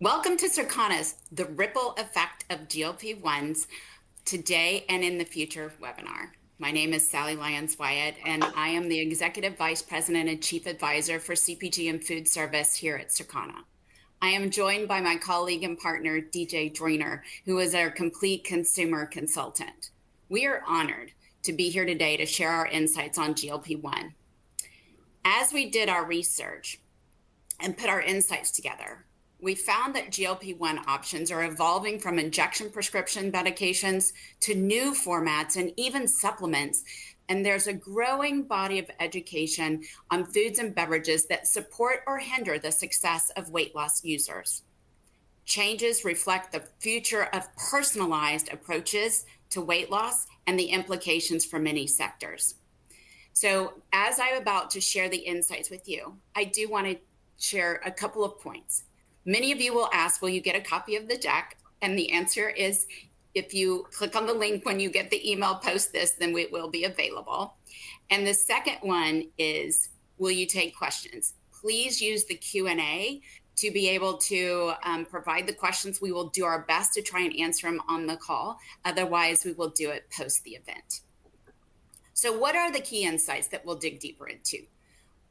Welcome to Circana's The Ripple Effect of GLP-1s today and in the future webinar. My name is Sally Lyons-Wyatt, and I am the Executive Vice President and Chief Advisor for CPG and Food Service here at Circana. I am joined by my colleague and partner, DJ Joyner, who is our complete consumer consultant. We are honored to be here today to share our insights on GLP-1. As we did our research and put our insights together, we found that GLP-1 options are evolving from injection prescription medications to new formats and even supplements. And there's a growing body of education on foods and beverages that support or hinder the success of weight loss users. Changes reflect the future of personalized approaches to weight loss and the implications for many sectors. So as I'm about to share the insights with you, I do want to share a couple of points. Many of you will ask, will you get a copy of the deck? And the answer is, if you click on the link when you get the email post this, then it will be available. And the second one is, will you take questions? Please use the Q&A to be able to provide the questions. We will do our best to try and answer them on the call. Otherwise, we will do it post the event. So what are the key insights that we'll dig deeper into?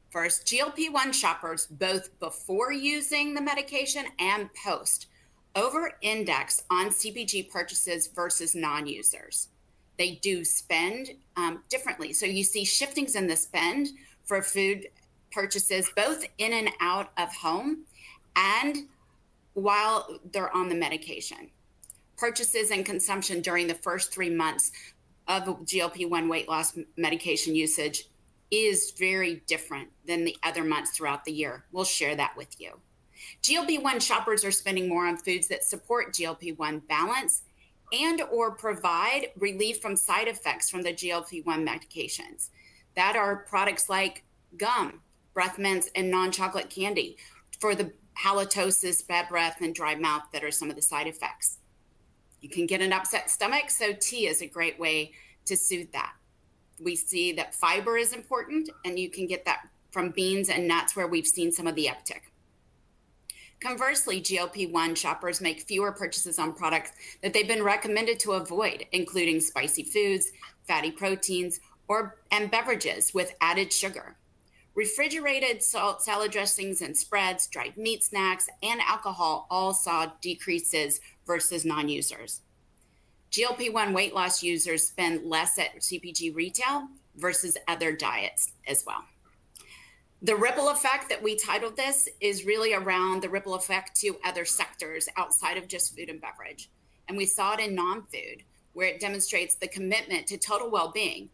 First, GLP-1 shoppers, both before using the medication and post, over-index on CPG purchases versus non-users. They do spend differently. So you see shiftings in the spend for food purchases, both in and out of home and while they're on the medication. Purchases and consumption during the first 3 months of GLP-1 weight loss medication usage is very different than the other months throughout the year. We'll share that with you. GLP-1 shoppers are spending more on foods that support GLP-1 balance and or provide relief from side effects from the GLP-1 medications. That are products like gum, breath mints, and non-chocolate candy for the halitosis, bad breath, and dry mouth that are some of the side effects. You can get an upset stomach, so tea is a great way to soothe that. We see that fiber is important, and you can get that from beans and nuts, where we've seen some of the uptick. Conversely, GLP-1 shoppers make fewer purchases on products that they've been recommended to avoid, including spicy foods, fatty proteins, and beverages with added sugar. Refrigerated salad dressings and spreads, dried meat snacks, and alcohol all saw decreases versus non-users. GLP-1 weight loss users spend less at CPG retail versus other diets as well. The ripple effect that we titled this is really around the ripple effect to other sectors outside of just food and beverage. And we saw it in non-food, where it demonstrates the commitment to total well-being.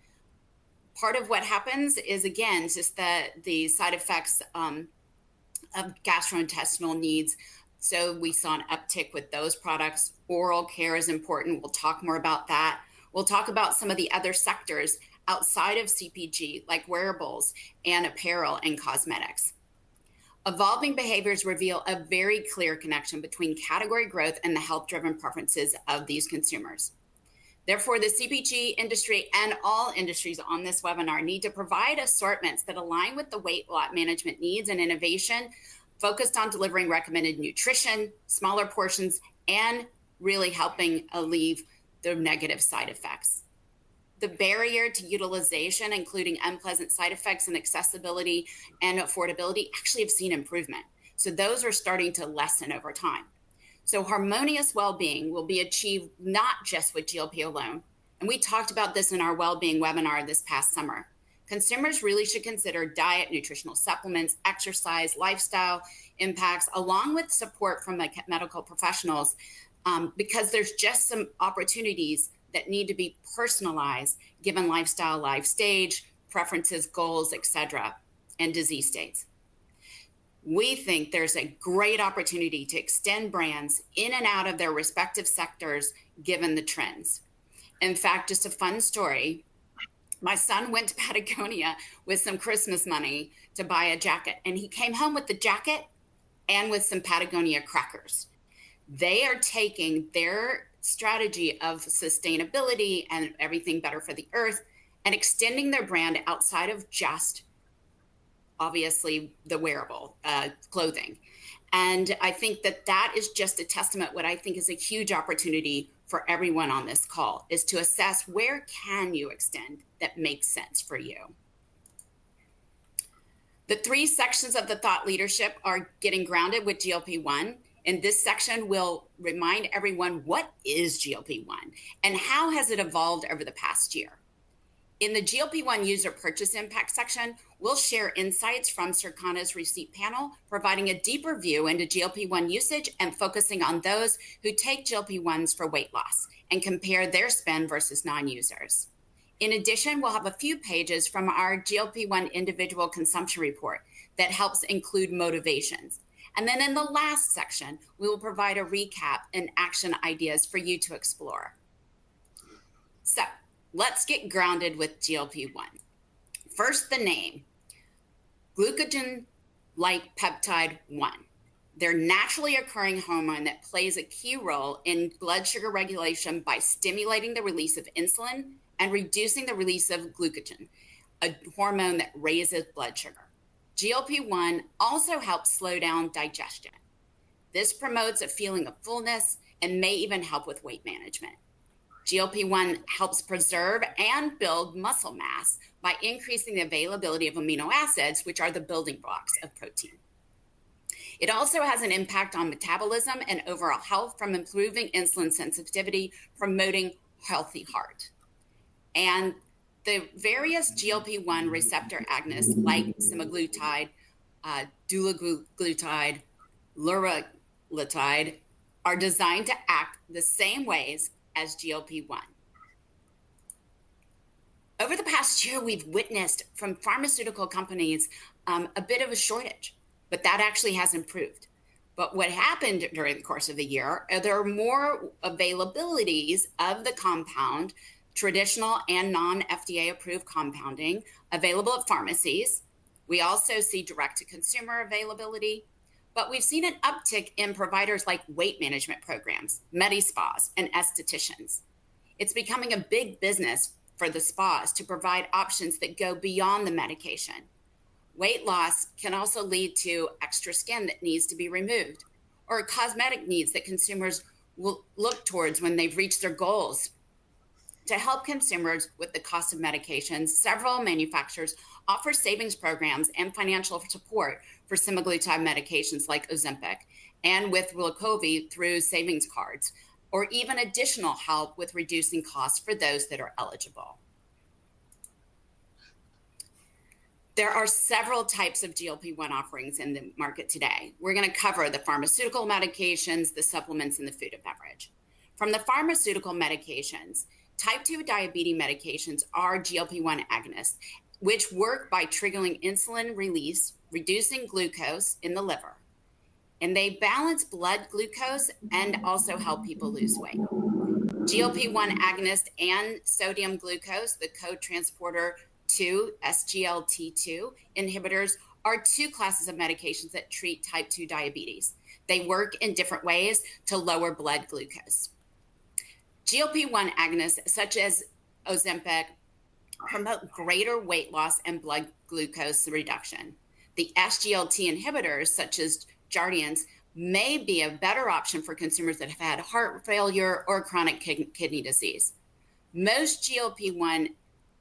Part of what happens is, again, just the side effects of gastrointestinal needs. So we saw an uptick with those products. Oral care is important. We'll talk more about that. We'll talk about some of the other sectors outside of CPG, like wearables and apparel and cosmetics. Evolving behaviors reveal a very clear connection between category growth and the health-driven preferences of these consumers. Therefore, the CPG industry and all industries on this webinar need to provide assortments that align with the weight loss management needs and innovation, focused on delivering recommended nutrition, smaller portions, and really helping alleviate the negative side effects. The barrier to utilization, including unpleasant side effects and accessibility and affordability, actually have seen improvement. So those are starting to lessen over time. So harmonious well-being will be achieved not just with GLP alone. And we talked about this in our well-being webinar this past summer. Consumers really should consider diet, nutritional supplements, exercise, lifestyle impacts, along with support from medical professionals, because there's just some opportunities that need to be personalized given lifestyle, life stage, preferences, goals, etc., and disease states. We think there's a great opportunity to extend brands in and out of their respective sectors given the trends. In fact, just a fun story, my son went to Patagonia with some Christmas money to buy a jacket, and he came home with the jacket and with some Patagonia crackers. They are taking their strategy of sustainability and everything better for the earth and extending their brand outside of just obviously the wearable clothing. And I think that that is just a testament. What I think is a huge opportunity for everyone on this call is to assess where can you extend that makes sense for you. The three sections of the thought leadership are getting grounded with GLP-1. In this section, we'll remind everyone what is GLP-1 and how has it evolved over the past year. In the GLP-1 user purchase impact section, we'll share insights from Circana's receipt panel, providing a deeper view into GLP-1 usage and focusing on those who take GLP-1s for weight loss and compare their spend versus non-users. In addition, we'll have a few pages from our GLP-1 individual consumption report that helps include motivations. And then in the last section, we will provide a recap and action ideas for you to explore. So let's get grounded with GLP-1. First, the name, glucagon-like peptide 1. They're naturally occurring hormone that plays a key role in blood sugar regulation by stimulating the release of insulin and reducing the release of glucagon, a hormone that raises blood sugar. GLP-1 also helps slow down digestion. This promotes a feeling of fullness and may even help with weight management. GLP-1 helps preserve and build muscle mass by increasing the availability of amino acids, which are the building blocks of protein. It also has an impact on metabolism and overall health from improving insulin sensitivity, promoting healthy heart. And the various GLP-1 receptor agonists like semaglutide, dulaglutide, liraglutide are designed to act the same ways as GLP-1. Over the past year, we've witnessed from pharmaceutical companies a bit of a shortage, but that actually has improved. But what happened during the course of the year, there are more availabilities of the compound, traditional and non-FDA approved compounding available at pharmacies. We also see direct-to-consumer availability, but we've seen an uptick in providers like weight management programs, medi-spas, and estheticians. It's becoming a big business for the spas to provide options that go beyond the medication. Weight loss can also lead to extra skin that needs to be removed, or cosmetic needs that consumers will look towards when they've reached their goals. To help consumers with the cost of medications, several manufacturers offer savings programs and financial support for semaglutide medications like Ozempic, and with Wegovy through savings cards, or even additional help with reducing costs for those that are eligible. There are several types of GLP-1 offerings in the market today. We're going to cover the pharmaceutical medications, the supplements, and the food and beverage. From the pharmaceutical medications, type 2 diabetes medications are GLP-1 agonists, which work by triggering insulin release, reducing glucose in the liver. And they balance blood glucose and also help people lose weight. GLP-1 agonist and sodium glucose, the co-transporter 2, SGLT2 inhibitors, are two classes of medications that treat type 2 diabetes. They work in different ways to lower blood glucose. GLP-1 agonists, such as Ozempic, promote greater weight loss and blood glucose reduction. The SGLT inhibitors, such as Jardiance, may be a better option for consumers that have had heart failure or chronic kidney disease. Most GLP-1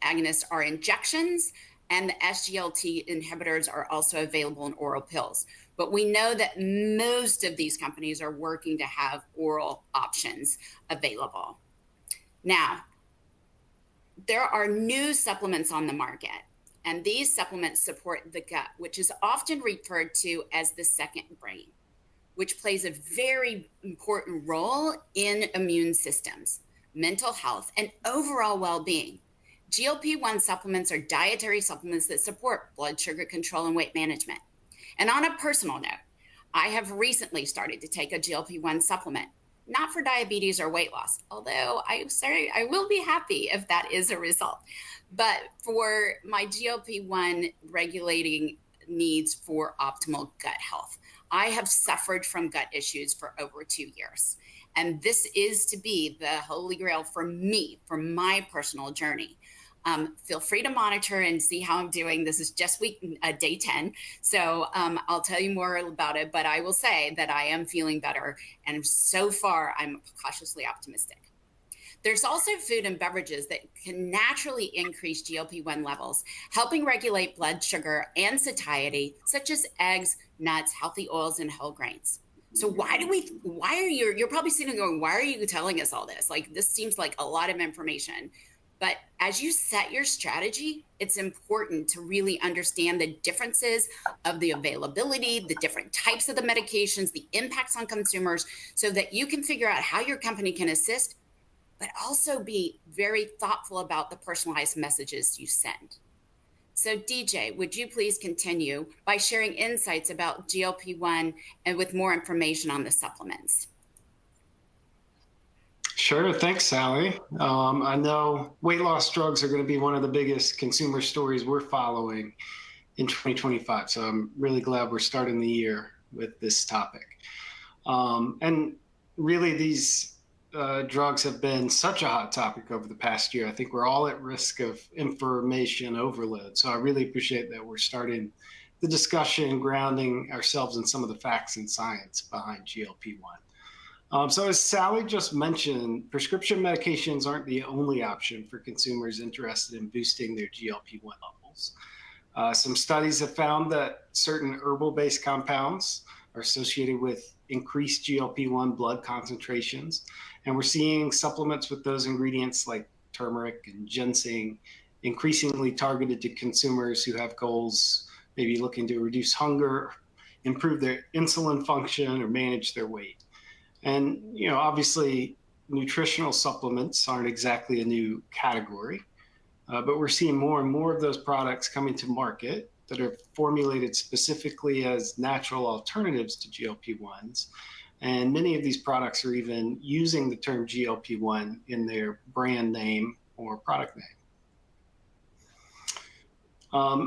agonists are injections, and the SGLT inhibitors are also available in oral pills. But we know that most of these companies are working to have oral options available. Now, there are new supplements on the market, and these supplements support the gut, which is often referred to as the second brain, which plays a very important role in immune systems, mental health, and overall well-being. GLP-1 supplements are dietary supplements that support blood sugar control and weight management. And on a personal note, I have recently started to take a GLP-1 supplement, not for diabetes or weight loss, although I will be happy if that is a result, but for my GLP-1 regulating needs for optimal gut health. I have suffered from gut issues for over 2 years, and this is to be the holy grail for me, for my personal journey. Feel free to monitor and see how I'm doing. This is just day 10. So I'll tell you more about it, but I will say that I am feeling better. And so far, I'm cautiously optimistic. There's also food and beverages that can naturally increase GLP-1 levels, helping regulate blood sugar and satiety, such as eggs, nuts, healthy oils, and whole grains. So you're probably sitting there going, why are you telling us all this? Like, this seems like a lot of information. But as you set your strategy, it's important to really understand the differences of the availability, the different types of the medications, the impacts on consumers, so that you can figure out how your company can assist, but also be very thoughtful about the personalized messages you send. So DJ, would you please continue by sharing insights about GLP-1 and with more information on the supplements? Sure. Thanks, Sally. I know weight loss drugs are going to be one of the biggest consumer stories we're following in 2025. So I'm really glad we're starting the year with this topic. And really, these drugs have been such a hot topic over the past year. I think we're all at risk of information overload. So I really appreciate that we're starting the discussion, grounding ourselves in some of the facts and science behind GLP-1. So as Sally just mentioned, prescription medications aren't the only option for consumers interested in boosting their GLP-1 levels. Some studies have found that certain herbal-based compounds are associated with increased GLP-1 blood concentrations. And we're seeing supplements with those ingredients like turmeric and ginseng increasingly targeted to consumers who have goals, maybe looking to reduce hunger, improve their insulin function, or manage their weight. And, obviously, nutritional supplements aren't exactly a new category, but we're seeing more and more of those products coming to market that are formulated specifically as natural alternatives to GLP-1s. And many of these products are even using the term GLP-1 in their brand name or product name.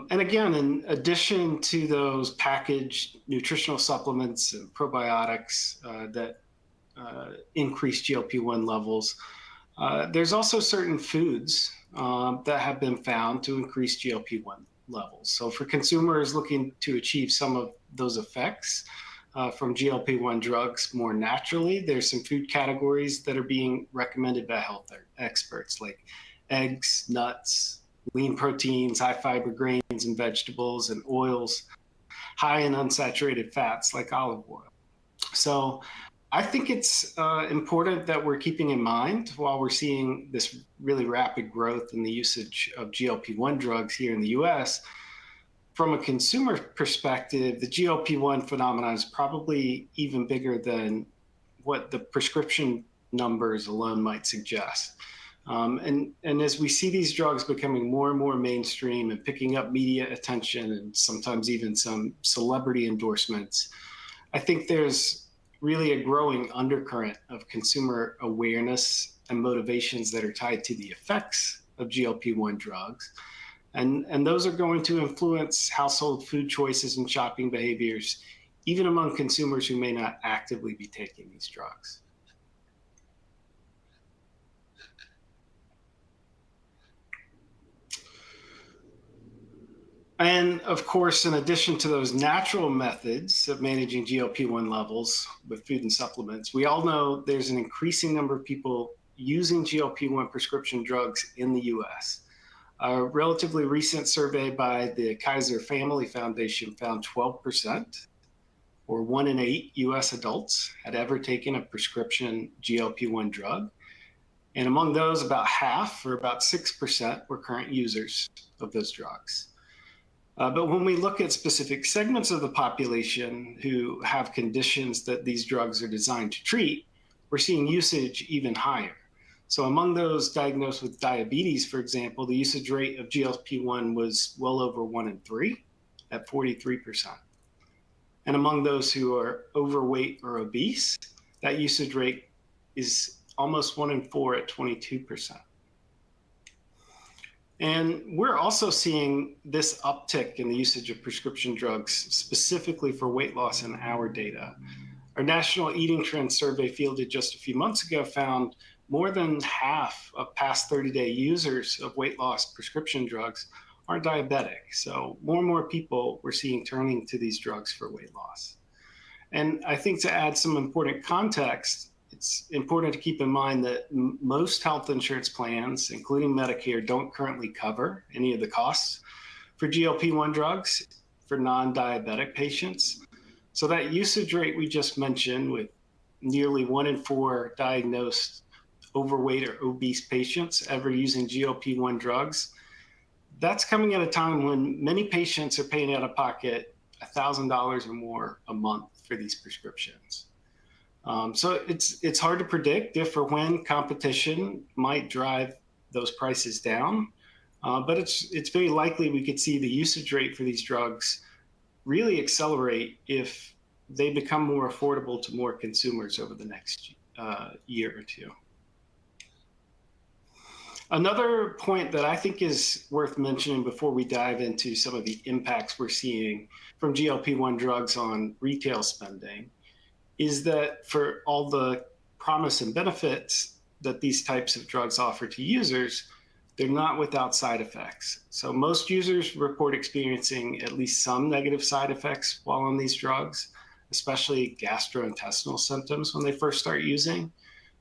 And again, in addition to those packaged nutritional supplements and probiotics that increase GLP-1 levels, there's also certain foods that have been found to increase GLP-1 levels. So for consumers looking to achieve some of those effects from GLP-1 drugs more naturally, there's some food categories that are being recommended by health experts, like eggs, nuts, lean proteins, high fiber grains and vegetables, and oils high in unsaturated fats like olive oil. So I think it's important that we're keeping in mind, while we're seeing this really rapid growth in the usage of GLP-1 drugs here in the US, from a consumer perspective, the GLP-1 phenomenon is probably even bigger than what the prescription numbers alone might suggest. And as we see these drugs becoming more and more mainstream and picking up media attention and sometimes even some celebrity endorsements, I think there's really a growing undercurrent of consumer awareness and motivations that are tied to the effects of GLP-1 drugs. And those are going to influence household food choices and shopping behaviors, even among consumers who may not actively be taking these drugs. And of course, in addition to those natural methods of managing GLP-1 levels with food and supplements, we all know there's an increasing number of people using GLP-1 prescription drugs in the US. A relatively recent survey by the Kaiser Family Foundation found 12%, or 1 in 8 US adults, had ever taken a prescription GLP-1 drug. And among those, about half, or about 6%, were current users of those drugs. But when we look at specific segments of the population who have conditions that these drugs are designed to treat, we're seeing usage even higher. So among those diagnosed with diabetes, for example, the usage rate of GLP-1 was well over 1 in 3 at 43%. And among those who are overweight or obese, that usage rate is almost 1 in 4 at 22%. And we're also seeing this uptick in the usage of prescription drugs specifically for weight loss in our data. Our National Eating Trends Survey, fielded just a few months ago, found more than half of past 30-day users of weight loss prescription drugs are diabetic. So more and more people we're seeing turning to these drugs for weight loss. And I think to add some important context, it's important to keep in mind that most health insurance plans, including Medicare, don't currently cover any of the costs for GLP-1 drugs for non-diabetic patients. So that usage rate we just mentioned, with nearly 1 in 4 diagnosed overweight or obese patients ever using GLP-1 drugs, that's coming at a time when many patients are paying out of pocket $1,000 or more a month for these prescriptions. So it's hard to predict if or when competition might drive those prices down, but it's very likely we could see the usage rate for these drugs really accelerate if they become more affordable to more consumers over the next year or two. Another point that I think is worth mentioning before we dive into some of the impacts we're seeing from GLP-1 drugs on retail spending is that for all the promise and benefits that these types of drugs offer to users, they're not without side effects. So most users report experiencing at least some negative side effects while on these drugs, especially gastrointestinal symptoms when they first start using.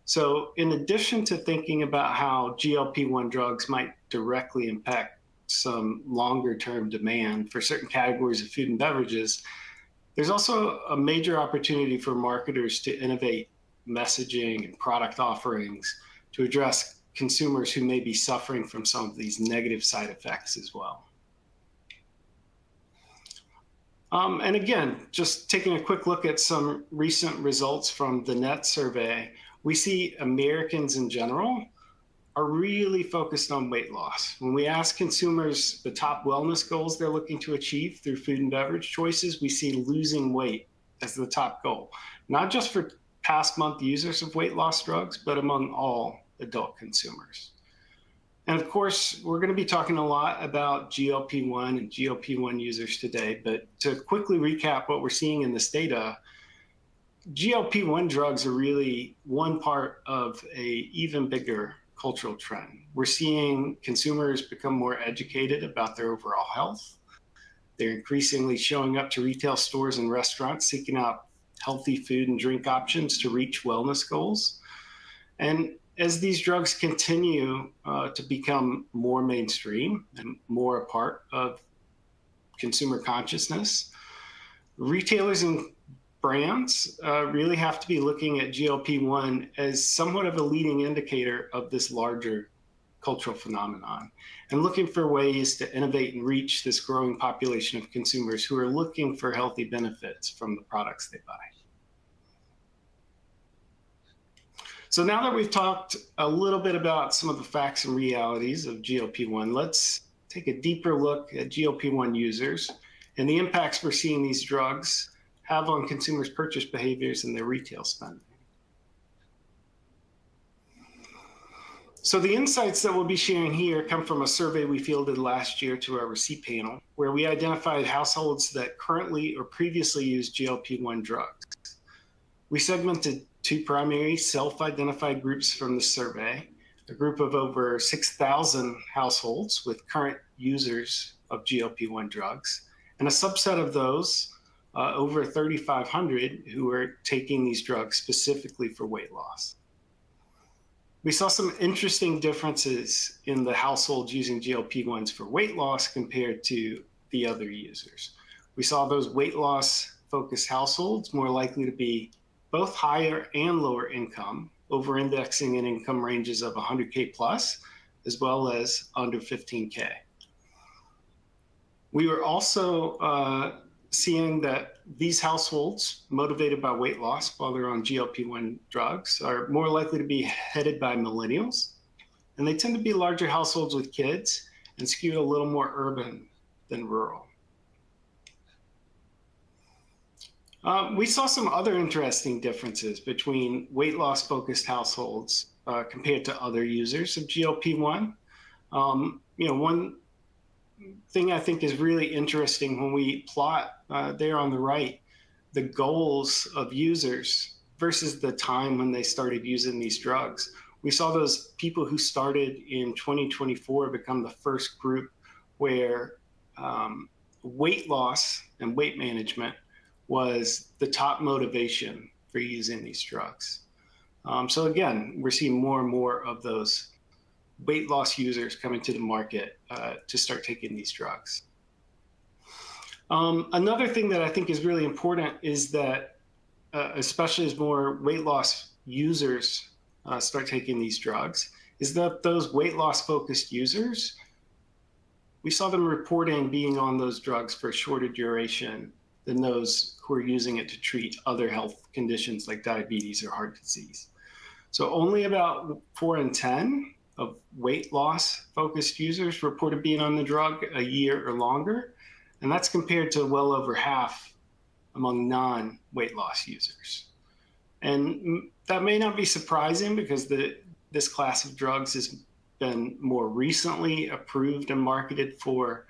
So in addition to thinking about how GLP-1 drugs might directly impact some longer-term demand for certain categories of food and beverages, there's also a major opportunity for marketers to innovate messaging and product offerings to address consumers who may be suffering from some of these negative side effects as well. And again, just taking a quick look at some recent results from the NET survey, we see Americans in general are really focused on weight loss. When we ask consumers the top wellness goals they're looking to achieve through food and beverage choices, we see losing weight as the top goal, not just for past month users of weight loss drugs, but among all adult consumers. And of course, we're going to be talking a lot about GLP-1 and GLP-1 users today, but to quickly recap what we're seeing in this data, GLP-1 drugs are really one part of an even bigger cultural trend. We're seeing consumers become more educated about their overall health. They're increasingly showing up to retail stores and restaurants seeking out healthy food and drink options to reach wellness goals. And as these drugs continue to become more mainstream and more a part of consumer consciousness, retailers and brands really have to be looking at GLP-1 as somewhat of a leading indicator of this larger cultural phenomenon and looking for ways to innovate and reach this growing population of consumers who are looking for healthy benefits from the products they buy. So now that we've talked a little bit about some of the facts and realities of GLP-1, let's take a deeper look at GLP-1 users and the impacts we're seeing these drugs have on consumers' purchase behaviors and their retail spending. So the insights that we'll be sharing here come from a survey we fielded last year to our receipt panel, where we identified households that currently or previously used GLP-1 drugs. We segmented two primary self-identified groups from the survey, a group of over 6,000 households with current users of GLP-1 drugs, and a subset of those, over 3,500 who are taking these drugs specifically for weight loss. We saw some interesting differences in the households using GLP-1s for weight loss compared to the other users. We saw those weight loss focused households more likely to be both higher and lower income, over-indexing in income ranges of 100K plus, as well as under 15K. We were also seeing that these households motivated by weight loss while they're on GLP-1 drugs are more likely to be headed by millennials, and they tend to be larger households with kids and skewed a little more urban than rural. We saw some other interesting differences between weight loss focused households compared to other users of GLP-1. One thing I think is really interesting when we plot there on the right, the goals of users versus the time when they started using these drugs. we saw those people who started in 2024 become the first group where weight loss and weight management was the top motivation for using these drugs. So again, we're seeing more and more of those weight loss users coming to the market to start taking these drugs. Another thing that I think is really important is that, especially as more weight loss users start taking these drugs, is that those weight loss focused users, we saw them reporting being on those drugs for a shorter duration than those who are using it to treat other health conditions like diabetes or heart disease. So only about 4 in 10 of weight loss focused users reported being on the drug a year or longer. And that's compared to well over half among non-weight loss users. And that may not be surprising because this class of drugs has been more recently approved and marketed for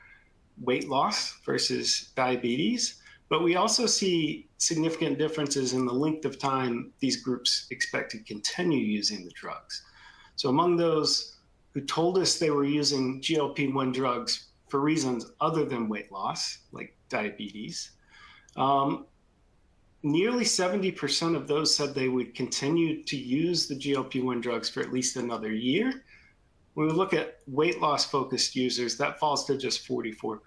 weight loss versus diabetes. But we also see significant differences in the length of time these groups expect to continue using the drugs. So among those who told us they were using GLP-1 drugs for reasons other than weight loss, like diabetes, nearly 70% of those said they would continue to use the GLP-1 drugs for at least another year. When we look at weight loss focused users, that falls to just 44%.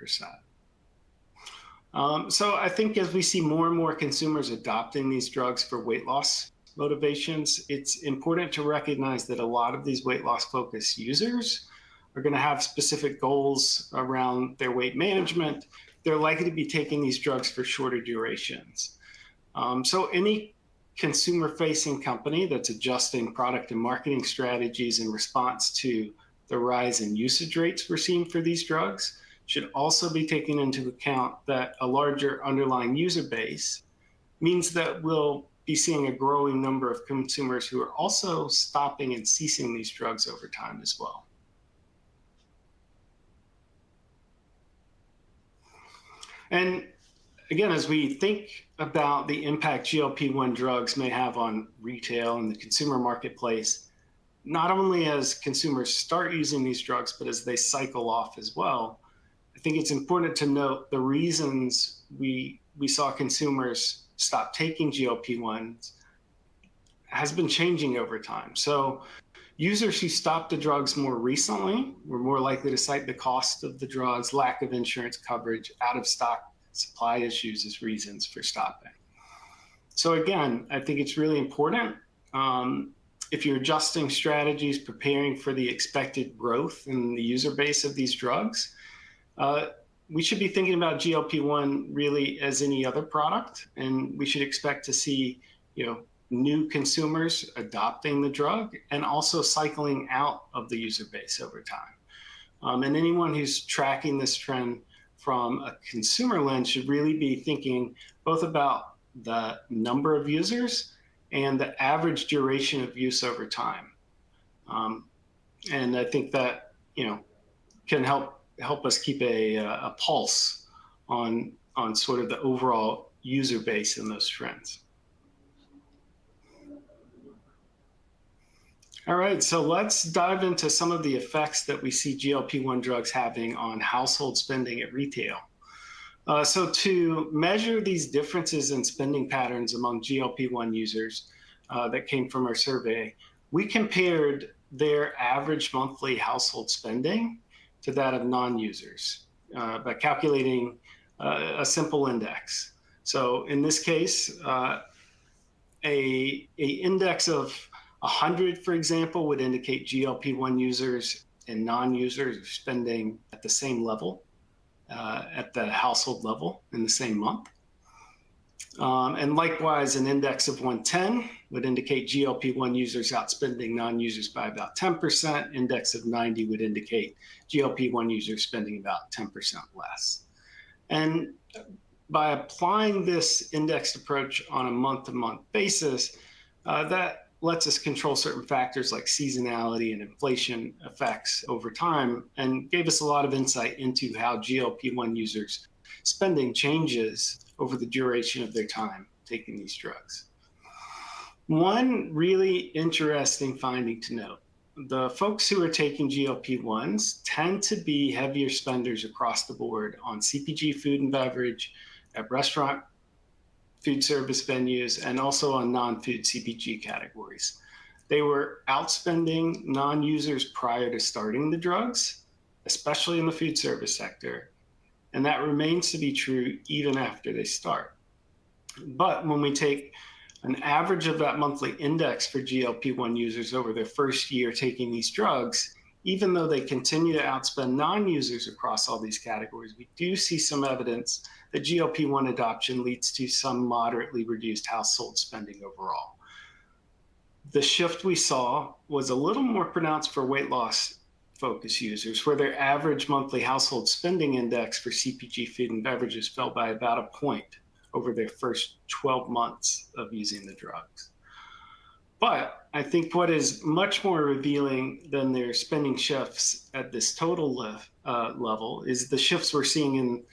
So I think as we see more and more consumers adopting these drugs for weight loss motivations, it's important to recognize that a lot of these weight loss focused users are going to have specific goals around their weight management. They're likely to be taking these drugs for shorter durations. So any consumer-facing company that's adjusting product and marketing strategies in response to the rise in usage rates we're seeing for these drugs should also be taking into account that a larger underlying user base means that we'll be seeing a growing number of consumers who are also stopping and ceasing these drugs over time as well. And again, as we think about the impact GLP-1 drugs may have on retail and the consumer marketplace, not only as consumers start using these drugs, but as they cycle off as well, I think it's important to note the reasons we saw consumers stop taking GLP-1s has been changing over time. So users who stopped the drugs more recently were more likely to cite the cost of the drugs, lack of insurance coverage, out of stock supply issues as reasons for stopping. So again, I think it's really important if you're adjusting strategies, preparing for the expected growth in the user base of these drugs, we should be thinking about GLP-1 really as any other product, and we should expect to see, new consumers adopting the drug and also cycling out of the user base over time. And anyone who's tracking this trend from a consumer lens should really be thinking both about the number of users and the average duration of use over time. And I think that, can help us keep a pulse on sort of the overall user base and those trends. All right, so let's dive into some of the effects that we see GLP-1 drugs having on household spending at retail. So to measure these differences in spending patterns among GLP-1 users that came from our survey, we compared their average monthly household spending to that of non-users by calculating a simple index. So in this case, a index of 100, for example, would indicate GLP-1 users and non-users are spending at the same level, at the household level in the same month. And likewise, an index of 110 would indicate GLP-1 users outspending non-users by about 10%. Index of 90 would indicate GLP-1 users spending about 10% less. And by applying this indexed approach on a month-to-month basis, that lets us control certain factors like seasonality and inflation effects over time, and gave us a lot of insight into how GLP-1 users' spending changes over the duration of their time taking these drugs. One really interesting finding to note: the folks who are taking GLP-1s tend to be heavier spenders across the board on CPG food and beverage, at restaurant food service venues, and also on non-food CPG categories. They were outspending non-users prior to starting the drugs, especially in the food service sector, and that remains to be true even after they start. But when we take an average of that monthly index for GLP-1 users over their first year taking these drugs, even though they continue to outspend non-users across all these categories, we do see some evidence that GLP-1 adoption leads to some moderately reduced household spending overall. The shift we saw was a little more pronounced for weight loss focused users, where their average monthly household spending index for CPG food and beverages fell by about a point over their first 12 months of using the drugs. But I think what is much more revealing than their spending shifts at this total level is the shifts we're seeing in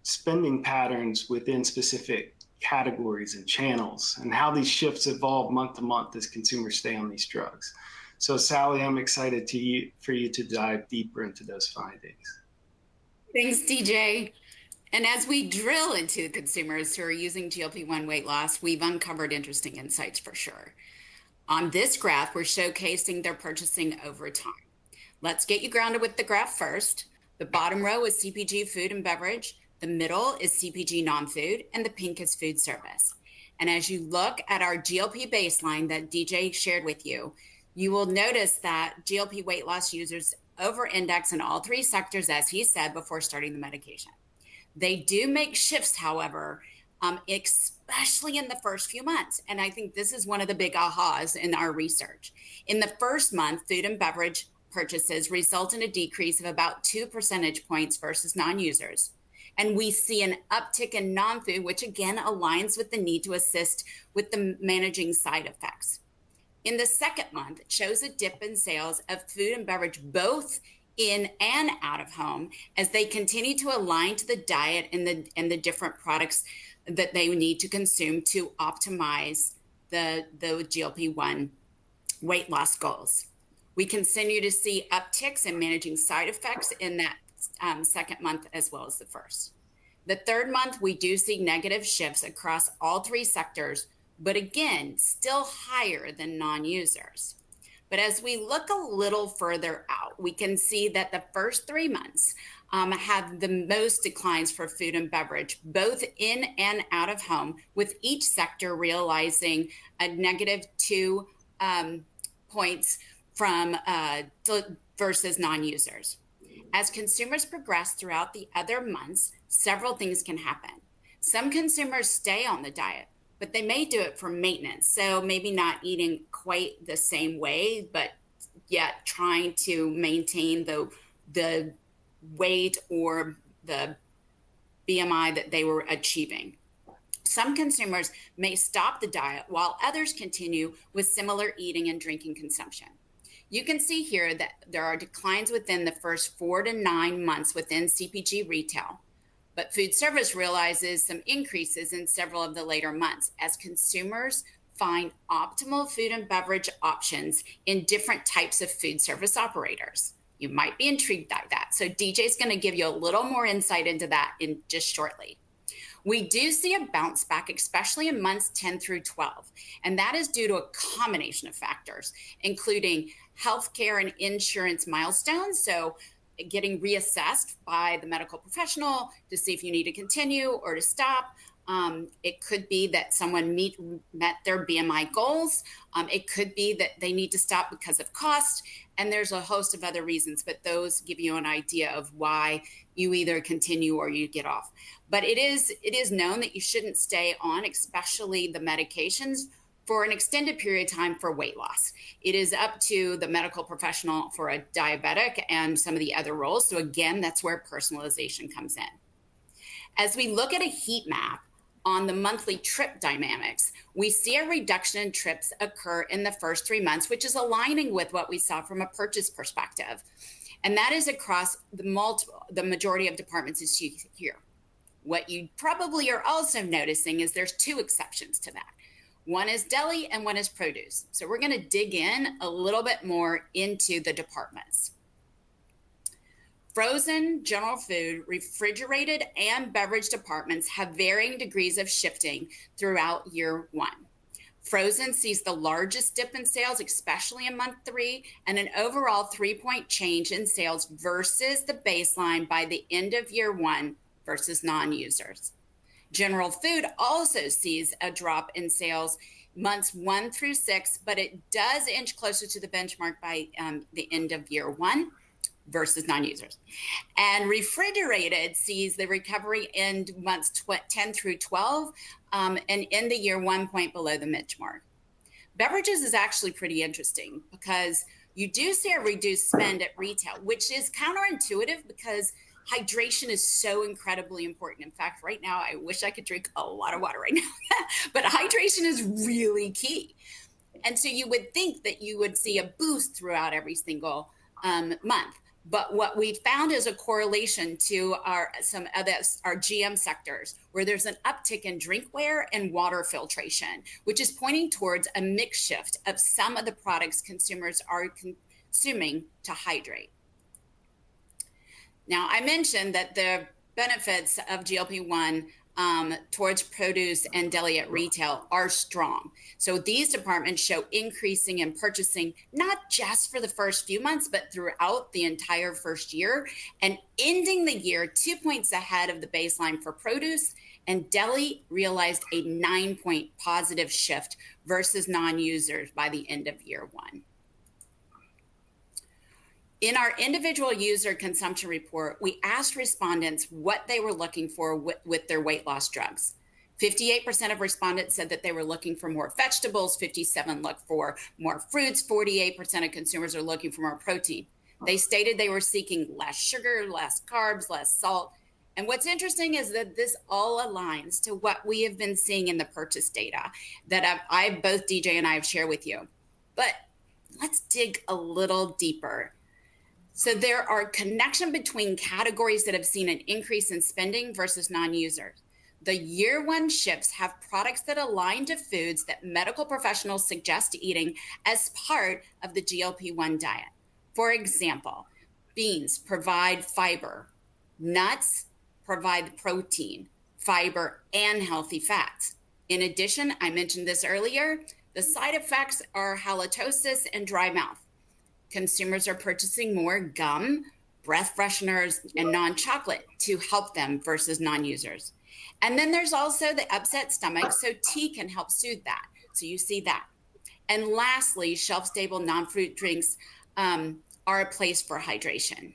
spending patterns within specific categories and channels, and how these shifts evolve month to month as consumers stay on these drugs. So, Sally, I'm excited for you to dive deeper into those findings. Thanks, DJ. And as we drill into consumers who are using GLP-1 weight loss, we've uncovered interesting insights for sure. On this graph, we're showcasing their purchasing over time. Let's get you grounded with the graph first. The bottom row is CPG food and beverage. The middle is CPG non-food, and the pink is food service. And as you look at our GLP baseline that DJ shared with you, you will notice that GLP weight loss users over-index in all three sectors, as he said, before starting the medication. They do make shifts, however, especially in the first few months. And I think this is one of the big ahas in our research. In the first month, food and beverage purchases result in a decrease of about 2 percentage points versus non-users. And we see an uptick in non-food, which again aligns with the need to assist with the managing side effects. In the second month, it shows a dip in sales of food and beverage, both in and out of home, as they continue to align to the diet and the different products that they need to consume to optimize the GLP-1 weight loss goals. We continue to see upticks in managing side effects in that second month as well as the first. The third month, we do see negative shifts across all three sectors, but again, still higher than non-users. But as we look a little further out, we can see that the first 3 months have the most declines for food and beverage, both in and out of home, with each sector realizing a -2 points from versus non-users. As consumers progress throughout the other months, several things can happen. Some consumers stay on the diet, but they may do it for maintenance. So maybe not eating quite the same way, but yet trying to maintain the weight or the BMI that they were achieving. Some consumers may stop the diet while others continue with similar eating and drinking consumption. You can see here that there are declines within the first 4 to 9 months within CPG retail, but food service realizes some increases in several of the later months as consumers find optimal food and beverage options in different types of food service operators. You might be intrigued by that. So DJ's going to give you a little more insight into that in just shortly. We do see a bounce back, especially in months 10 through 12. And that is due to a combination of factors, including healthcare and insurance milestones. So getting reassessed by the medical professional to see if you need to continue or to stop. It could be that someone met their BMI goals. It could be that they need to stop because of cost. And there's a host of other reasons, but those give you an idea of why you either continue or you get off. But it is known that you shouldn't stay on, especially the medications, for an extended period of time for weight loss. It is up to the medical professional for a diabetic and some of the other roles. So again, that's where personalization comes in. As we look at a heat map on the monthly trip dynamics, we see a reduction in trips occur in the first 3 months, which is aligning with what we saw from a purchase perspective. And that is across the majority of departments is here. What you probably are also noticing is there's 2 exceptions to that. One is deli and one is produce. So we're going to dig in a little bit more into the departments. Frozen, general food, refrigerated, and beverage departments have varying degrees of shifting throughout year one. Frozen sees the largest dip in sales, especially in month 3, and an overall 3-point change in sales versus the baseline by the end of year 1 versus non-users. General food also sees a drop in sales months 1 through 6, but it does inch closer to the benchmark by the end of year 1 versus non-users. And refrigerated sees the recovery in months 10 through 12 and end the year 1 point below the benchmark. Beverages is actually pretty interesting because you do see a reduced spend at retail, which is counterintuitive because hydration is so incredibly important. In fact, right now, I wish I could drink a lot of water right now, but hydration is really key. And so you would think that you would see a boost throughout every single month. But what we found is a correlation to our GM sectors, where there's an uptick in drinkware and water filtration, which is pointing towards a mix shift of some of the products consumers are consuming to hydrate. Now, I mentioned that the benefits of GLP-1 towards produce and deli at retail are strong. So these departments show increasing in purchasing, not just for the first few months, but throughout the entire first year, and ending the year 2 points ahead of the baseline for produce, and deli realized a 9-point positive shift versus non-users by the end of year 1. In our individual user consumption report, we asked respondents what they were looking for with their weight loss drugs. 58% of respondents said that they were looking for more vegetables, 57% looked for more fruits, 48% of consumers are looking for more protein. They stated they were seeking less sugar, less carbs, less salt. And what's interesting is that this all aligns to what we have been seeing in the purchase data that both DJ and I have shared with you. But let's dig a little deeper. So there are connection between categories that have seen an increase in spending versus non-users. The year 1 shifts have products that align to foods that medical professionals suggest eating as part of the GLP-1 diet. For example, beans provide fiber, nuts provide protein, fiber, and healthy fats. In addition, I mentioned this earlier, the side effects are halitosis and dry mouth. Consumers are purchasing more gum, breath fresheners, and non-chocolate to help them versus non-users. And then there's also the upset stomach, so tea can help soothe that. So you see that. And lastly, shelf-stable non-fruit drinks are a place for hydration.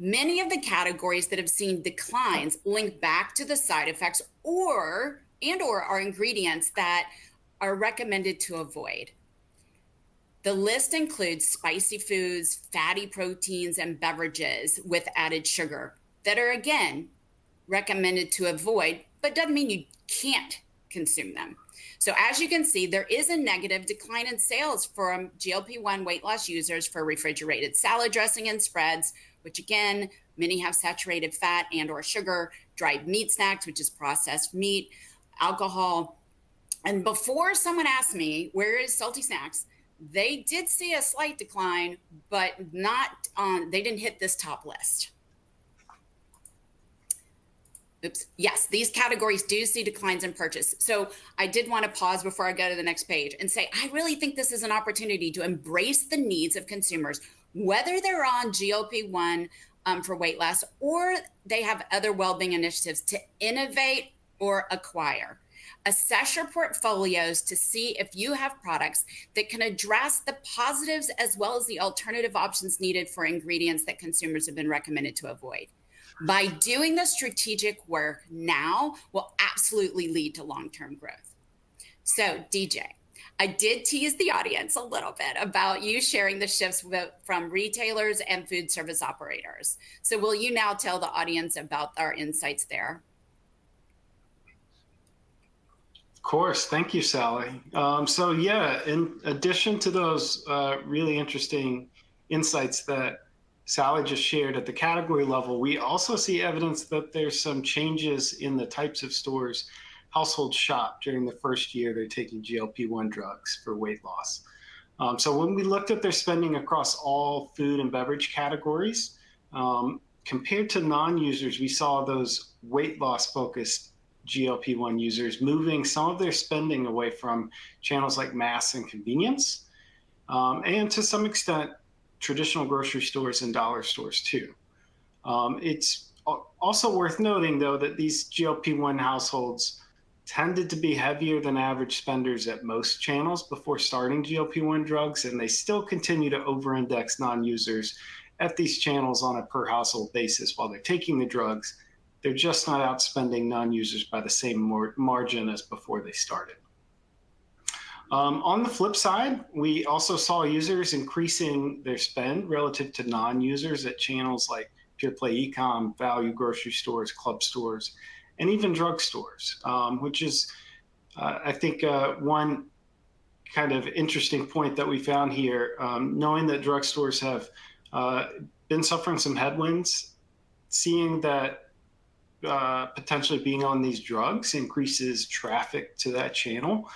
Many of the categories that have seen declines link back to the side effects or are ingredients that are recommended to avoid. The list includes spicy foods, fatty proteins, and beverages with added sugar that are, again, recommended to avoid, but doesn't mean you can't consume them. So as you can see, there is a negative decline in sales for GLP-1 weight loss users for refrigerated salad dressing and spreads, which again, many have saturated fat and or sugar, dried meat snacks, which is processed meat, alcohol. And before someone asked me, where is salty snacks? They did see a slight decline, but they didn't hit this top list. Oops. Yes, these categories do see declines in purchase. So I did want to pause before I go to the next page and say, I really think this is an opportunity to embrace the needs of consumers, whether they're on GLP-1 for weight loss or they have other well-being initiatives to innovate or acquire. Assess your portfolios to see if you have products that can address the positives as well as the alternative options needed for ingredients that consumers have been recommended to avoid. By doing the strategic work now will absolutely lead to long-term growth. So DJ, I did tease the audience a little bit about you sharing the shifts from retailers and food service operators. So will you now tell the audience about our insights there? Of course. Thank you, Sally. So yeah, in addition to those really interesting insights that Sally just shared at the category level, we also see evidence that there's some changes in the types of stores households shop during the first year they're taking GLP-1 drugs for weight loss. So when we looked at their spending across all food and beverage categories, compared to non-users, we saw those weight loss focused GLP-1 users moving some of their spending away from channels like mass and convenience, and to some extent, traditional grocery stores and dollar stores too. It's also worth noting, though, that these GLP-1 households tended to be heavier than average spenders at most channels before starting GLP-1 drugs, and they still continue to over-index non-users at these channels on a per household basis while they're taking the drugs. They're just not outspending non-users by the same margin as before they started. On the flip side, we also saw users increasing their spend relative to non-users at channels like pure play e-com, value grocery stores, club stores, and even drugstores, which is, I think, one kind of interesting point that we found here, knowing that drugstores have been suffering some headwinds, seeing that potentially being on these drugs increases traffic to that channel,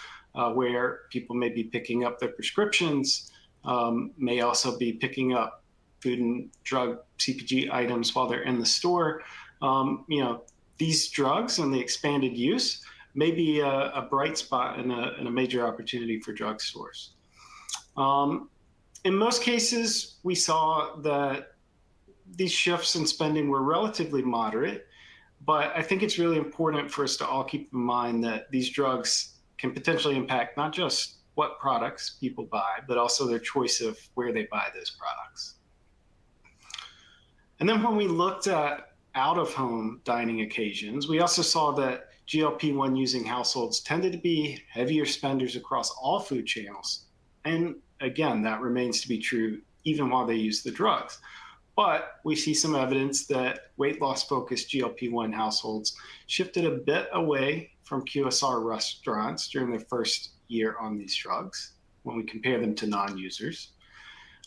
where people may be picking up their prescriptions, may also be picking up food and drug CPG items while they're in the store. These drugs and the expanded use may be a bright spot and a major opportunity for drugstores. In most cases, we saw that these shifts in spending were relatively moderate, but I think it's really important for us to all keep in mind that these drugs can potentially impact not just what products people buy, but also their choice of where they buy those products. And then when we looked at out-of-home dining occasions, we also saw that GLP-1 using households tended to be heavier spenders across all food channels. And again, that remains to be true even while they use the drugs. But we see some evidence that weight loss-focused GLP-1 households shifted a bit away from QSR restaurants during their first year on these drugs when we compare them to non-users.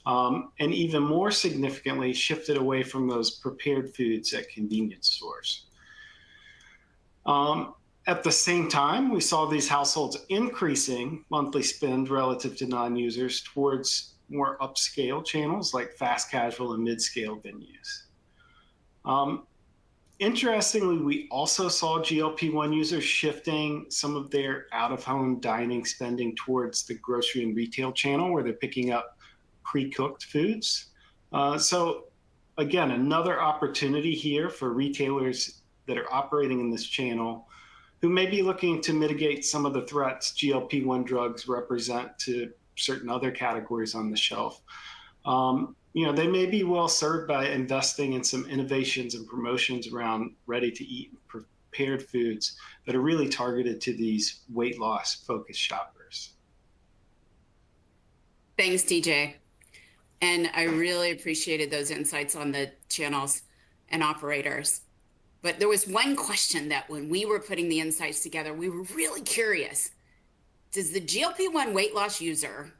And even more significantly, shifted away from those prepared foods at convenience stores. At the same time, we saw these households increasing monthly spend relative to non-users towards more upscale channels like fast casual and mid-scale venues. Interestingly, we also saw GLP-1 users shifting some of their out-of-home dining spending towards the grocery and retail channel where they're picking up pre-cooked foods. So again, another opportunity here for retailers that are operating in this channel who may be looking to mitigate some of the threats GLP-1 drugs represent to certain other categories on the shelf. They may be well served by investing in some innovations and promotions around ready-to-eat prepared foods that are really targeted to these weight loss focused shoppers. Thanks, DJ. And I really appreciated those insights on the channels and operators. But there was one question that when we were putting the insights together, we were really curious. Does the GLP-1 weight loss user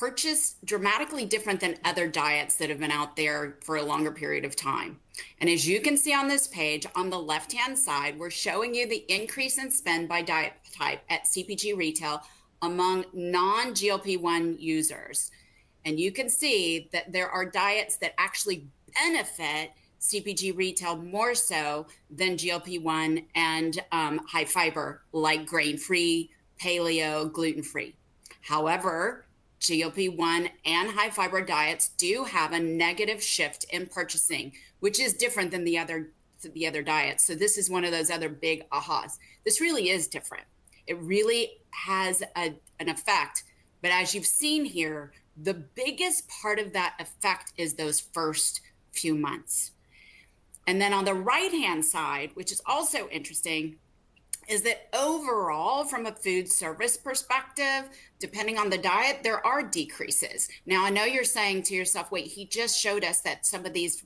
purchase dramatically different than other diets that have been out there for a longer period of time? And as you can see on this page, on the left-hand side, we're showing you the increase in spend by diet type at CPG retail among non-GLP-1 users. And you can see that there are diets that actually benefit CPG retail more so than GLP-1 and high fiber, like grain-free, paleo, gluten-free. However, GLP-1 and high fiber diets do have a negative shift in purchasing, which is different than the other diets. So this is one of those other big ahas. This really is different. It really has an effect. But as you've seen here, the biggest part of that effect is those first few months. And then on the right-hand side, which is also interesting, is that overall, from a food service perspective, depending on the diet, there are decreases. Now, I know you're saying to yourself, wait, he just showed us that some of these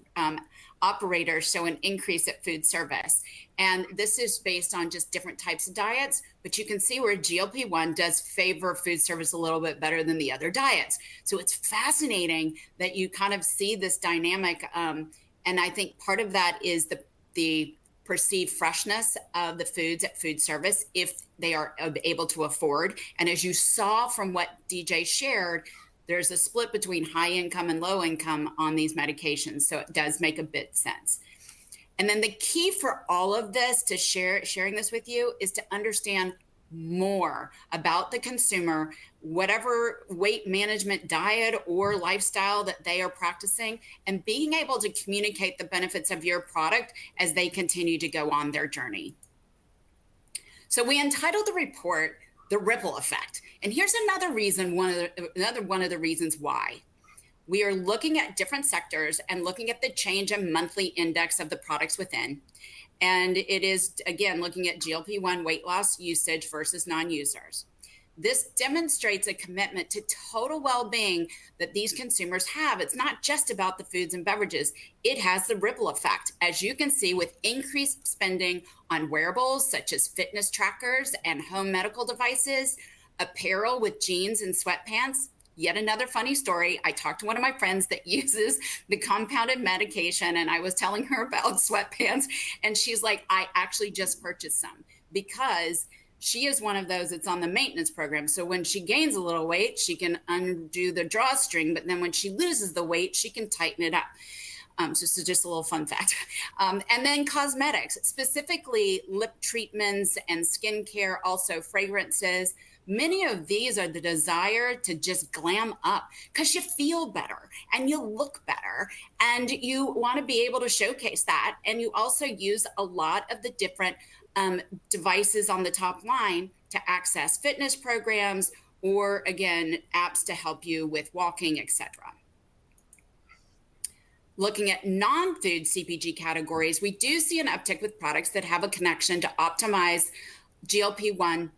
operators show an increase at food service. And this is based on just different types of diets, but you can see where GLP-1 does favor food service a little bit better than the other diets. So it's fascinating that you kind of see this dynamic. And I think part of that is the perceived freshness of the foods at food service if they are able to afford. And as you saw from what DJ shared, there's a split between high income and low income on these medications. So it does make a bit sense. And then the key for all of this, to sharing this with you, is to understand more about the consumer, whatever weight management diet or lifestyle that they are practicing, and being able to communicate the benefits of your product as they continue to go on their journey. So we entitled the report The Ripple Effect. And here's another reason, another one of the reasons why. We are looking at different sectors and looking at the change in monthly index of the products within. And it is, again, looking at GLP-1 weight loss usage versus non-users. This demonstrates a commitment to total well-being that these consumers have. It's not just about the foods and beverages. It has the ripple effect, as you can see, with increased spending on wearables such as fitness trackers and home medical devices, apparel with jeans and sweatpants. Yet another funny story. I talked to one of my friends that uses the compounded medication, and I was telling her about sweatpants, and she's like, I actually just purchased some, because she is one of those that's on the maintenance program. So when she gains a little weight, she can undo the drawstring, but then when she loses the weight, she can tighten it up. So just a little fun fact. And then cosmetics, specifically lip treatments and skincare, also fragrances. Many of these are the desire to just glam up because you feel better and you look better and you want to be able to showcase that. And you also use a lot of the different devices on the top line to access fitness programs or, again, apps to help you with walking, etc. Looking at non-food CPG categories, we do see an uptick with products that have a connection to optimize GLP-1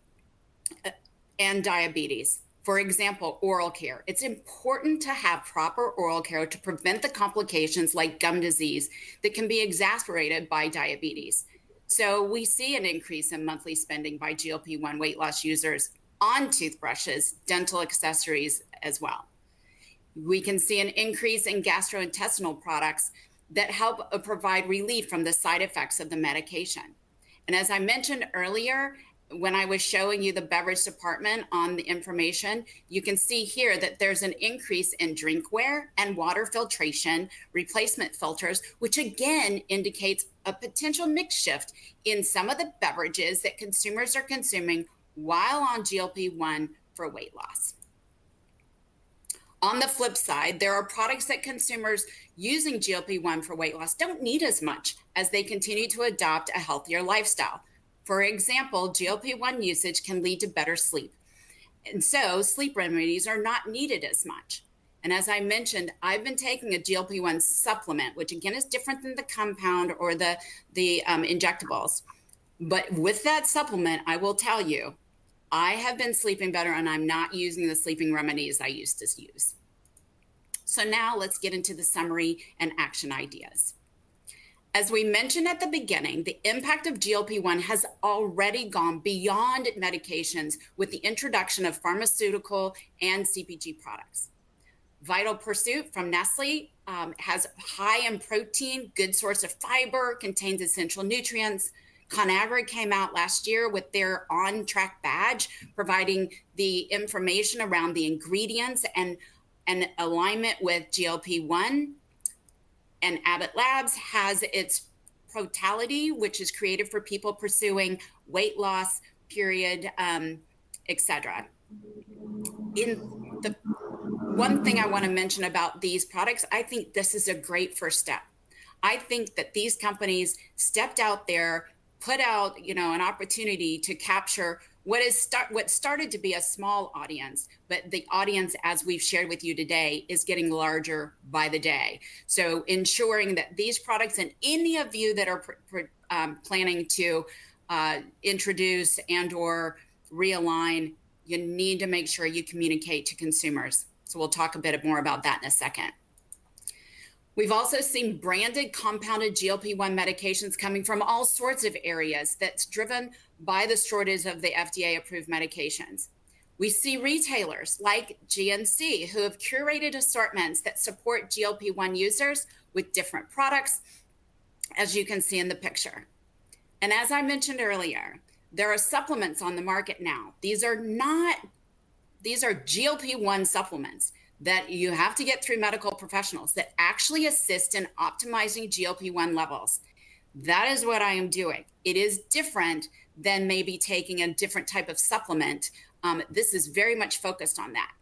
and diabetes. For example, oral care. It's important to have proper oral care to prevent the complications like gum disease that can be exacerbated by diabetes. So we see an increase in monthly spending by GLP-1 weight loss users on toothbrushes, dental accessories as well. We can see an increase in gastrointestinal products that help provide relief from the side effects of the medication. And as I mentioned earlier, when I was showing you the beverage department on the information, you can see here that there's an increase in drinkware and water filtration replacement filters, which again indicates a potential mix shift in some of the beverages that consumers are consuming while on GLP-1 for weight loss. On the flip side, there are products that consumers using GLP-1 for weight loss don't need as much as they continue to adopt a healthier lifestyle. For example, GLP-1 usage can lead to better sleep. And so sleep remedies are not needed as much. And as I mentioned, I've been taking a GLP-1 supplement, which again is different than the compound or the injectables. But with that supplement, I will tell you, I have been sleeping better and I'm not using the sleeping remedies I used to use. So now let's get into the summary and action ideas. As we mentioned at the beginning, the impact of GLP-1 has already gone beyond medications with the introduction of pharmaceutical and CPG products. Vital Pursuit from Nestle has high in protein, good source of fiber, contains essential nutrients. ConAgra came out last year with their on-track badge, providing the information around the ingredients and alignment with GLP-1. And Abbott Labs has its Protality, which is created for people pursuing weight loss, period, etc. In the one thing I want to mention about these products, I think this is a great first step. I think that these companies stepped out there, put out, an opportunity to capture what started to be a small audience, but the audience, as we've shared with you today, is getting larger by the day. So ensuring that these products, and any of you that are planning to introduce and or realign, you need to make sure you communicate to consumers. So we'll talk a bit more about that in a second. We've also seen branded compounded GLP-1 medications coming from all sorts of areas that's driven by the shortage of the FDA-approved medications. We see retailers like GNC who have curated assortments that support GLP-1 users with different products, as you can see in the picture. And as I mentioned earlier, there are supplements on the market now. These are GLP-1 supplements that you have to get through medical professionals that actually assist in optimizing GLP-1 levels. That is what I am doing. It is different than maybe taking a different type of supplement. This is very much focused on that.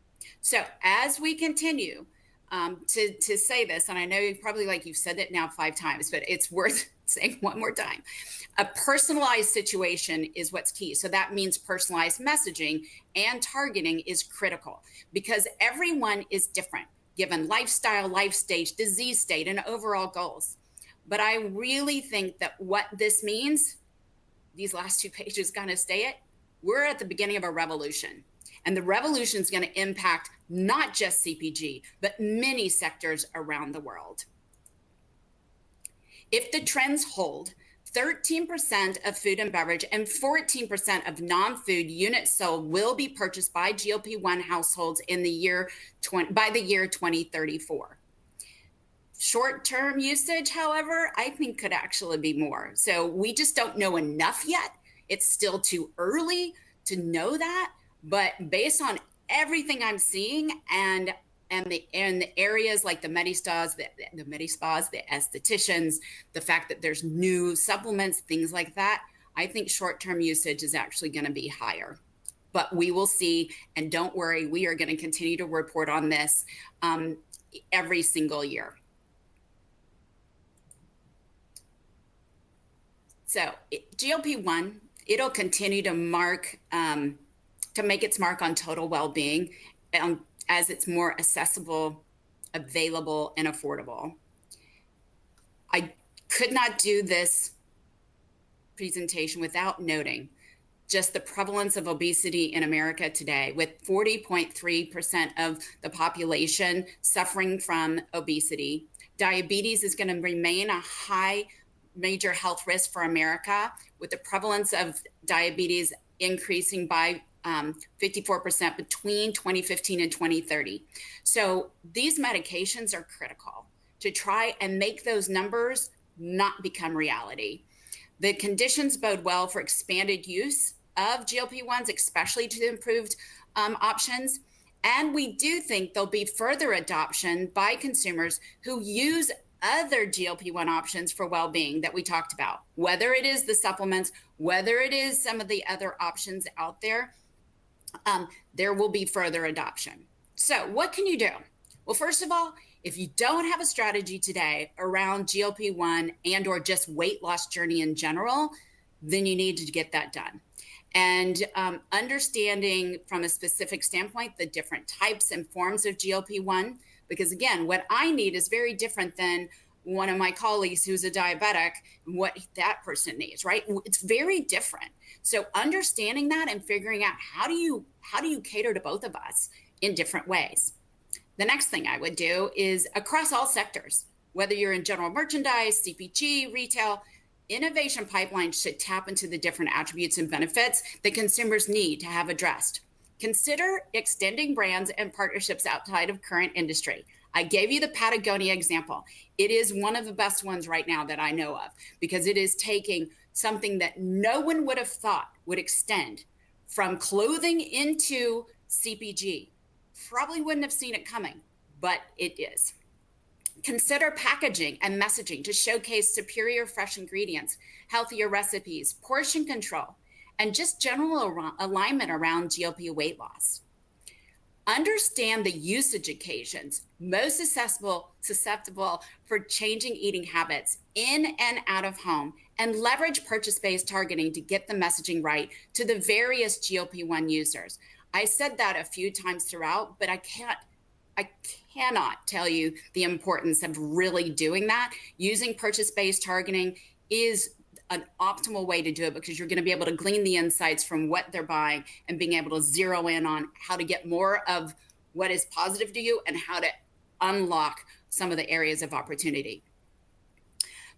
So as we continue to say this, and I know you've said it now 5 times, but it's worth saying one more time. A personalized situation is what's key. So that means personalized messaging and targeting is critical because everyone is different given lifestyle, life stage, disease state, and overall goals. But I really think that what this means, these last 2 pages kind of say it, we're at the beginning of a revolution. And the revolution is going to impact not just CPG, but many sectors around the world. If the trends hold, 13% of food and beverage and 14% of non-food units sold will be purchased by GLP-1 households in by the year 2034. Short-term usage, however, I think could actually be more. So we just don't know enough yet. It's still too early to know that, but based on everything I'm seeing and the areas like the med spas, the estheticians, the fact that there's new supplements, things like that, I think short-term usage is actually going to be higher. But we will see, and don't worry, we are going to continue to report on this every single year. So GLP-1, it'll continue to make its mark on total well-being as it's more accessible, available, and affordable. I could not do this presentation without noting just the prevalence of obesity in America today, with 40.3% of the population suffering from obesity. Diabetes is going to remain a high major health risk for America, with the prevalence of diabetes increasing by 54% between 2015 and 2030. So these medications are critical to try and make those numbers not become reality. The conditions bode well for expanded use of GLP-1s, especially to improved options. And we do think there'll be further adoption by consumers who use other GLP-1 options for well-being that we talked about, whether it is the supplements, whether it is some of the other options out there, there will be further adoption. So what can you do? Well, first of all, if you don't have a strategy today around GLP-1 and or just weight loss journey in general, then you need to get that done. And understanding from a specific standpoint the different types and forms of GLP-1, because again, what I need is very different than one of my colleagues who's a diabetic, what that person needs, right? It's very different. So understanding that and figuring out how do you cater to both of us in different ways. The next thing I would do is across all sectors, whether you're in general merchandise, CPG, retail, innovation pipelines should tap into the different attributes and benefits that consumers need to have addressed. Consider extending brands and partnerships outside of current industry. I gave you the Patagonia example. It is one of the best ones right now that I know of, because it is taking something that no one would have thought would extend from clothing into CPG. Probably wouldn't have seen it coming, but it is. Consider packaging and messaging to showcase superior fresh ingredients, healthier recipes, portion control, and just general alignment around GLP weight loss. Understand the usage occasions most susceptible for changing eating habits in and out of home, and leverage purchase-based targeting to get the messaging right to the various GLP-1 users. I said that a few times throughout, but I cannot tell you the importance of really doing that. Using purchase-based targeting is an optimal way to do it, because you're going to be able to glean the insights from what they're buying and being able to zero in on how to get more of what is positive to you and how to unlock some of the areas of opportunity.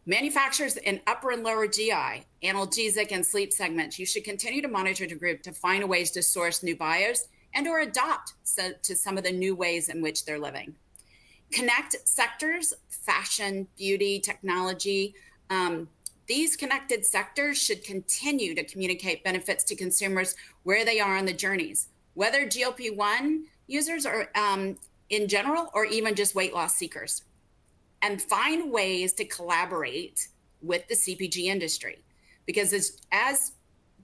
Manufacturers in upper and lower GI, analgesic, and sleep segments, you should continue to monitor the group to find ways to source new buyers and or adopt to some of the new ways in which they're living. Connect sectors, fashion, beauty, technology, these connected sectors should continue to communicate benefits to consumers where they are on the journeys, whether GLP-1 users or in general, or even just weight loss seekers, and find ways to collaborate with the CPG industry. Because as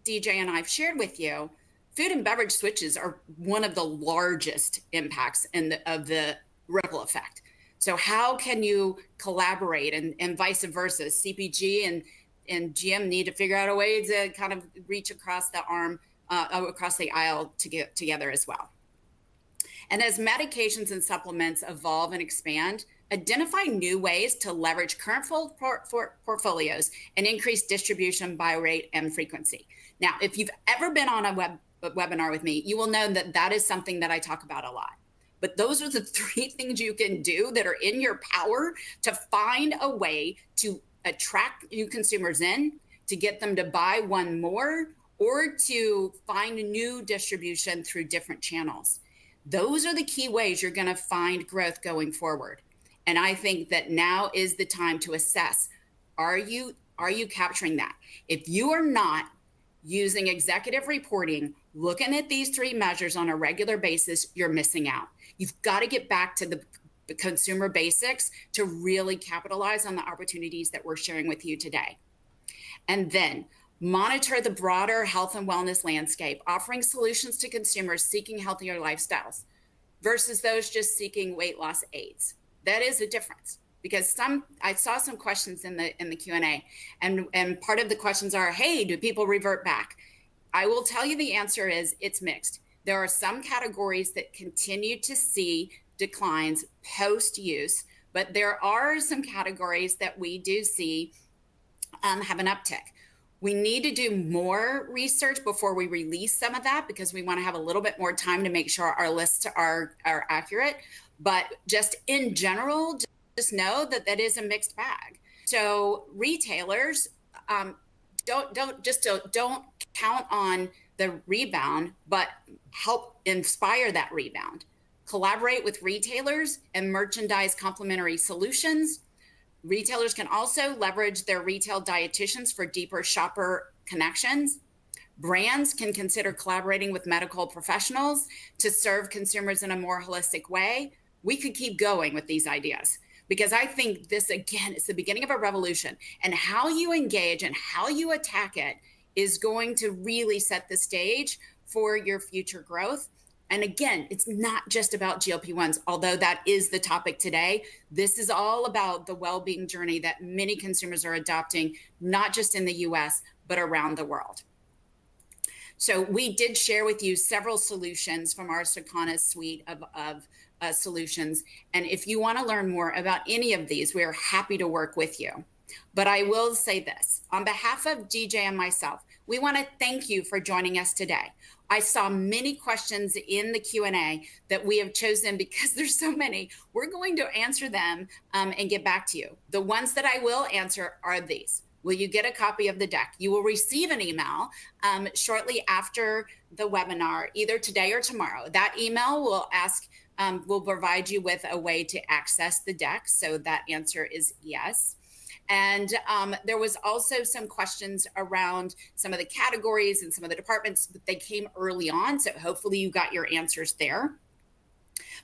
DJ and I've shared with you, food and beverage switches are one of the largest impacts of the ripple effect. So how can you collaborate, and vice versa? CPG and GM need to figure out a way to kind of reach across the across the aisle to get together as well. And as medications and supplements evolve and expand, identify new ways to leverage current portfolios and increase distribution by rate and frequency. Now, if you've ever been on a webinar with me, you will know that that is something that I talk about a lot. But those are the 3 things you can do that are in your power to find a way to attract new consumers in, to get them to buy one more, or to find new distribution through different channels. Those are the key ways you're going to find growth going forward. And I think that now is the time to assess, are you capturing that? If you are not using executive reporting, looking at these 3 measures on a regular basis, you're missing out. You've got to get back to the consumer basics to really capitalize on the opportunities that we're sharing with you today. And then monitor the broader health and wellness landscape, offering solutions to consumers seeking healthier lifestyles versus those just seeking weight loss aids. That is a difference, because I saw some questions in the Q&A, and part of the questions are, hey, do people revert back? I will tell you the answer is it's mixed. There are some categories that continue to see declines post-use, but there are some categories that we do see have an uptick. We need to do more research before we release some of that, because we want to have a little bit more time to make sure our lists are accurate. But just in general, just know that that is a mixed bag. So retailers don't count on the rebound, but help inspire that rebound. Collaborate with retailers and merchandise complementary solutions. Retailers can also leverage their retail dietitians for deeper shopper connections. Brands can consider collaborating with medical professionals to serve consumers in a more holistic way. We could keep going with these ideas, because I think this, again, is the beginning of a revolution, and how you engage and how you attack it is going to really set the stage for your future growth. And again, it's not just about GLP-1s, although that is the topic today. This is all about the well-being journey that many consumers are adopting, not just in the US, but around the world. So we did share with you several solutions from our Circana suite of solutions. And if you want to learn more about any of these, we are happy to work with you. But I will say this, on behalf of DJ and myself, we want to thank you for joining us today. I saw many questions in the Q&A that we have chosen, because there's so many. We're going to answer them and get back to you. The ones that I will answer are these. Will you get a copy of the deck? You will receive an email shortly after the webinar, either today or tomorrow. That email will provide you with a way to access the deck. So that answer is yes. And there was also some questions around some of the categories and some of the departments, but they came early on. So hopefully you got your answers there.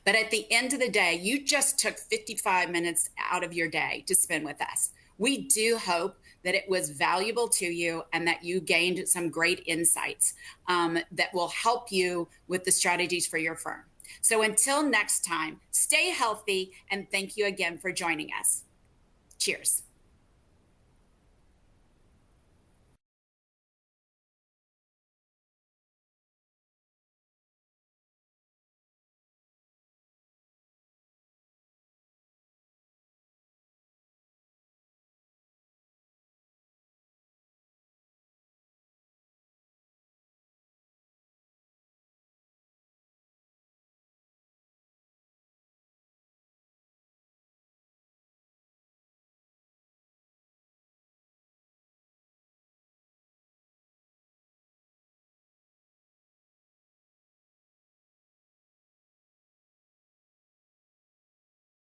But at the end of the day, you just took 55 minutes out of your day to spend with us. We do hope that it was valuable to you and that you gained some great insights that will help you with the strategies for your firm. So until next time, stay healthy, and thank you again for joining us. Cheers.